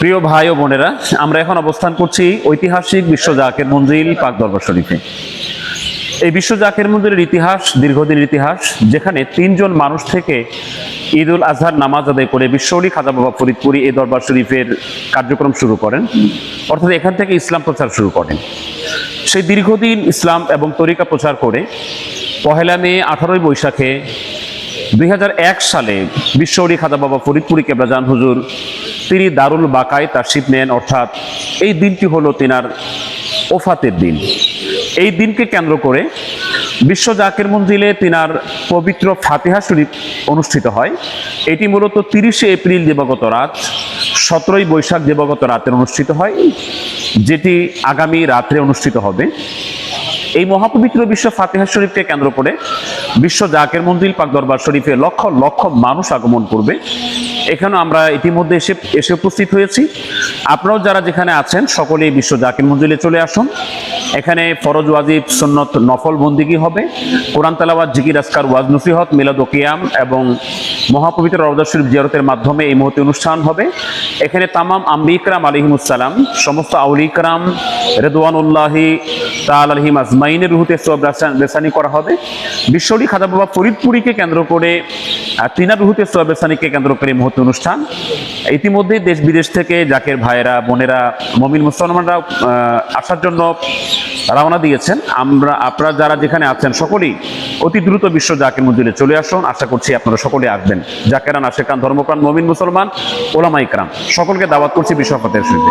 প্রিয় ভাই ও বোনেরা, আমরা এখন অবস্থান করছি ঐতিহাসিক বিশ্ব জাকের মঞ্জিল পাক দরবার শরীফে। এই বিশ্ব জাকের মঞ্জিলের ইতিহাস দীর্ঘদিনের ইতিহাস, যেখানে তিনজন মানুষ থেকে ঈদ উল আজহার নামাজ আদায় করে বিশ্বলি খাজা বাবা ফরিদপুরি এই দরবার শরীফের কার্যক্রম শুরু করেন, অর্থাৎ এখান থেকে ইসলাম প্রচার শুরু করেন। সেই দীর্ঘদিন ইসলাম এবং তরিকা প্রচার করে 1 মে 18 বৈশাখে 2001 সালে বিশ্বলি খাজা বাবা ফরিদপুরি কেবলাজান হুজুর তিনি দারুল বাকায় তাশরিফ নেন, অর্থাৎ এই দিনটি হলো তিনার ওফাতের দিন। এই দিনকে কেন্দ্র করে বিশ্ব জাকের মঞ্জিলে তিনার পবিত্র ফাতিহা শরীফ অনুষ্ঠিত হয়। এটি মূলত 30 এপ্রিল দিবাগত রাত, 17 বৈশাখ দিবাগত রাতে অনুষ্ঠিত হয়, যেটি আগামী রাত্রে অনুষ্ঠিত হবে। এই মহাপবিত্র বিশ্ব ফাতিহা শরীফকে কেন্দ্র করে বিশ্ব জাকের মঞ্জিল পাক দরবার শরীফে লক্ষ লক্ষ মানুষ আগমন করবে। এখানে আমরা ইতিমধ্যে এসে উপস্থিত হয়েছি। আপনারাও যারা যেখানে আছেন সকলেই বিশ্ব জাকের মঞ্জিলে চলে আসুন। এখানে ফরজ, ওয়াজিব, সুন্নত, নফল বন্দিগি হবে, কোরআন তেলাওয়াত, জিকির, আজকার, ওয়াজ নসিহত, মিলাদ ও কিয়াম এবং মহাপবিত্র রওজা শরীফ জিয়ারতের মাধ্যমে এই মুহূর্তে অনুষ্ঠান হবে। এখানে তামাম আম্বিয়া ইকরাম আলাইহিমুস-সালাম, সমস্ত আউলিয়া ইকরাম রিদওয়ানুল্লাহি তাআলা আলাইহিম আজমাইনের রুহুতে সওয়াব রেসানি করা হবে। বিশ্বলি খাজা বাবা ফরিদপুরিকে কেন্দ্র করে তিনার রুহুতে সওয়াব রেসানিকে কেন্দ্র করে এই মুহূর্তে অনুষ্ঠান। ইতিমধ্যে দেশ বিদেশ থেকে জাকের ভাইয়েরা, বোনেরা, মুমিন মুসলমানরা আসার জন্য রওনা দিয়েছেন। আপনারা যারা যেখানে আছেন সকলেই অতি দ্রুত বিশ্ব জাকের মঞ্জিলে চলে আসুন। আশা করছি আপনারা সকলে আসবেন। জাকেরান, আশেকান, ধর্মপ্রাণ মুমিন মুসলমান, ওলামা ইকরাম সকলকে দাওয়াত করছি বিশ্ব ফাতিহা শরীফে।